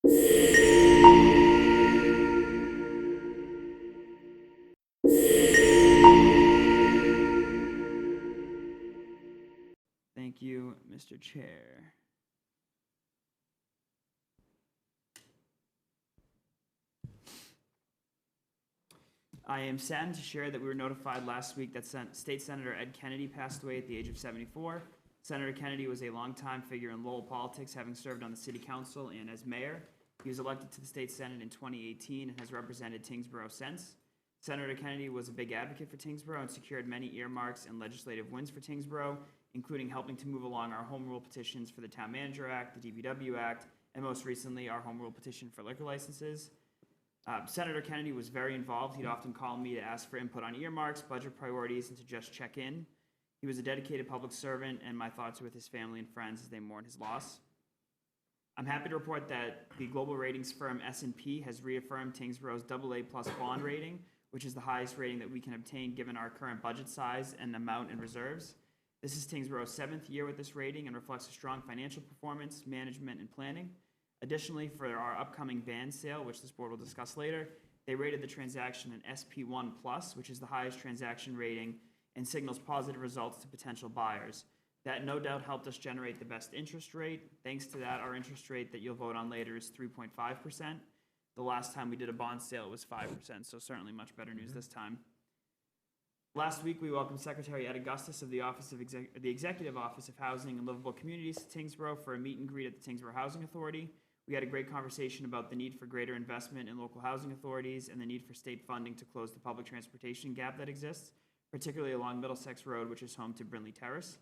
Thank you, Mr. Chair. I am saddened to share that we were notified last week that State Senator Ed Kennedy passed away at the age of 74. Senator Kennedy was a longtime figure in Lowell politics, having served on the City Council and as mayor. He was elected to the State Senate in 2018 and has represented Tyngsborough since. Senator Kennedy was a big advocate for Tyngsborough and secured many earmarks and legislative wins for Tyngsborough, including helping to move along our home rule petitions for the Town Manager Act, the DPW Act, and most recently our home rule petition for liquor licenses. Senator Kennedy was very involved. He'd often call me to ask for input on earmarks, budget priorities, and to just check in. He was a dedicated public servant, and my thoughts are with his family and friends as they mourn his loss. I'm happy to report that the global ratings firm S&P has reaffirmed Tyngsborough's AA+ bond rating, which is the highest rating that we can obtain given our current budget size and amount in reserves. This is Tyngsborough's 7th year with this rating and reflects a strong financial performance, management, and planning. Additionally, for our upcoming band sale, which this board will discuss later, they rated the transaction an SP1+, which is the highest transaction rating and signals positive results to potential buyers. That no doubt helped us generate the best interest rate. Thanks to that, our interest rate that you'll vote on later is 3.5%. The last time we did a bond sale, it was 5%, so certainly much better news this time. Last week, we welcomed Secretary Ed Augustus of the the Executive Office of Housing and Livable Communities to Tyngsborough for a meet and greet at the Tyngsborough Housing Authority. We had a great conversation about the need for greater investment in local housing authorities and the need for state funding to close the public transportation gap that exists, particularly along Middlesex Road, which is home to Brindley Terrace.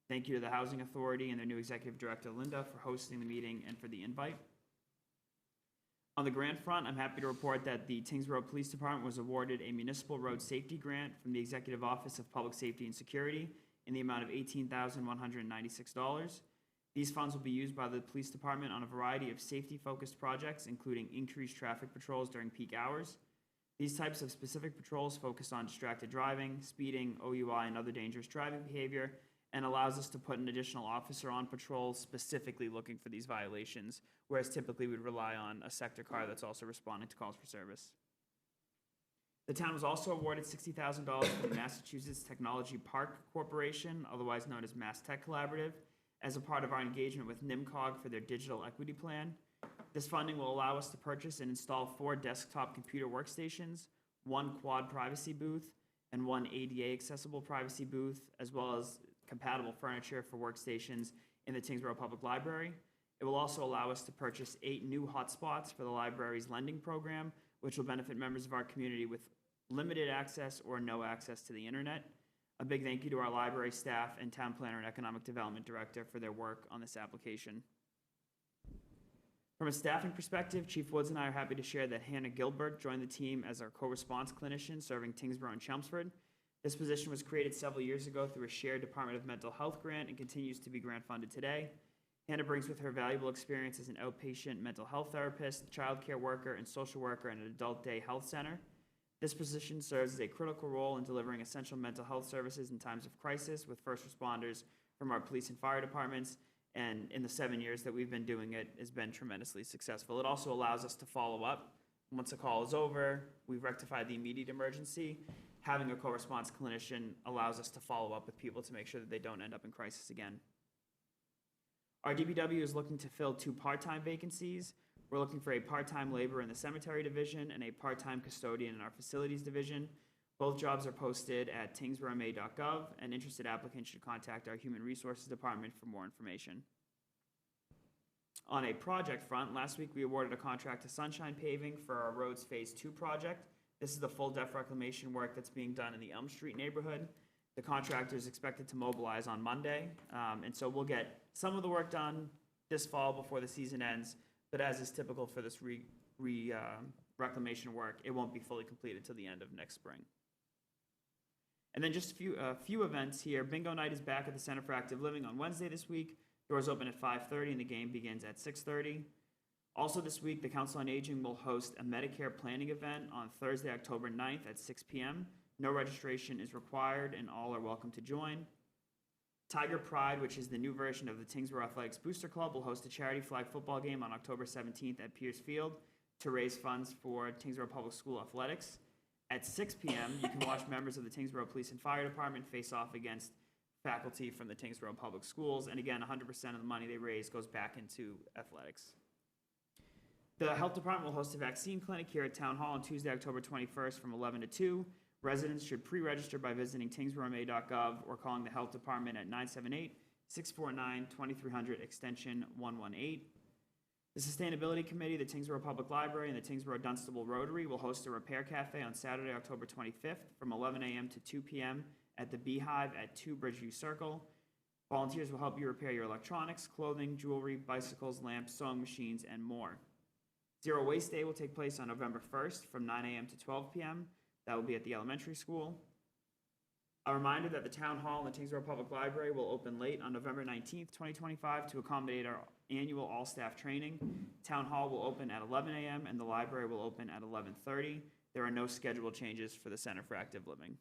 Thank you to the Housing Authority and their new Executive Director, Linda, for hosting the meeting and for the invite. On the grant front, I'm happy to report that the Tyngsborough Police Department was awarded a municipal road safety grant from the Executive Office of Public Safety and Security in the amount of $18,196. These funds will be used by the police department on a variety of safety-focused projects, including increased traffic patrols during peak hours. These types of specific patrols focus on distracted driving, speeding, OUI, and other dangerous driving behavior, and allows us to put an additional officer on patrol specifically looking for these violations, whereas typically we'd rely on a sector car that's also responding to calls for service. The town was also awarded $60,000 from the Massachusetts Technology Park Corporation, otherwise known as Mass Tech Collaborative, as a part of our engagement with NIMCOG for their digital equity plan. This funding will allow us to purchase and install 4 desktop computer workstations, 1 quad privacy booth, and 1 ADA accessible privacy booth, as well as compatible furniture for workstations in the Tyngsborough Public Library. It will also allow us to purchase 8 new hotspots for the library's lending program, which will benefit members of our community with limited access or no access to the internet. A big thank you to our library staff and town planner and economic development director for their work on this application. From a staffing perspective, Chief Woods and I are happy to share that Hannah Gilbert joined the team as our co-response clinician serving Tyngsborough and Chelmsford. This position was created several years ago through a shared Department of Mental Health grant and continues to be grant funded today. Hannah brings with her valuable experience as an outpatient mental health therapist, child care worker, and social worker in an adult day health center. This position serves as a critical role in delivering essential mental health services in times of crisis with first responders from our police and fire departments, and in the 7 years that we've been doing it, has been tremendously successful. It also allows us to follow up. Once a call is over, we've rectified the immediate emergency. Having a co-response clinician allows us to follow up with people to make sure that they don't end up in crisis again. Our DPW is looking to fill 2 part-time vacancies. We're looking for a part-time laborer in the cemetery division and a part-time custodian in our facilities division. Both jobs are posted at tyngsboroughma.gov, and interested applicants should contact our Human Resources Department for more information. On a project front, last week we awarded a contract to Sunshine Paving for our Roads Phase 2 project. This is the full depth reclamation work that's being done in the Elm Street neighborhood. The contractor is expected to mobilize on Monday, and so we'll get some of the work done this fall before the season ends. But as is typical for this reclamation work, it won't be fully completed till the end of next spring. And then just a few events here. Bingo night is back at the Center for Active Living on Wednesday this week. Doors open at 5:30 and the game begins at 6:30. Also this week, the Council on Aging will host a Medicare planning event on Thursday, October 9th at 6 p.m. No registration is required and all are welcome to join. Tiger Pride, which is the new version of the Tyngsborough Athletics Booster Club, will host a charity flag football game on October 17th at Pierce Field to raise funds for Tyngsborough Public School athletics. At 6 p.m., you can watch members of the Tyngsborough Police and Fire Department face off against faculty from the Tyngsborough Public Schools. And again, 100% of the money they raise goes back into athletics. The Health Department will host a vaccine clinic here at Town Hall on Tuesday, October 21st from 11 to 2. Residents should pre-register by visiting tyngsboroughma.gov or calling the Health Department at 978-649-2300, extension 118. The Sustainability Committee, the Tyngsborough Public Library, and the Tyngsborough Dunstable Rotary will host a repair cafe on Saturday, October 25th from 11 a.m. to 2 p.m. at the Beehive at 2 Bridgeview Circle. Volunteers will help you repair your electronics, clothing, jewelry, bicycles, lamps, sewing machines, and more. Zero Waste Day will take place on November 1st from 9 a.m. to 12 p.m. That will be at the elementary school. A reminder that the Town Hall and the Tyngsborough Public Library will open late on November 19th, 2025 to accommodate our annual all-staff training. Town Hall will open at 11 a.m. and the library will open at 11:30. There are no schedule changes for the Center for Active Living.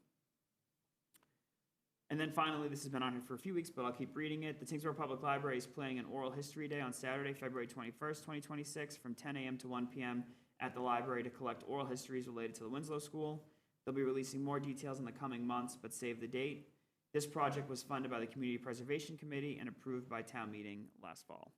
And then finally, this has been on here for a few weeks, but I'll keep reading it. The Tyngsborough Public Library is planning an oral history day on Saturday, February 21st, 2026 from 10 a.m. to 1 p.m. at the library to collect oral histories related to the Winslow School. They'll be releasing more details in the coming months, but save the date. This project was funded by the Community Preservation Committee and approved by town meeting last fall.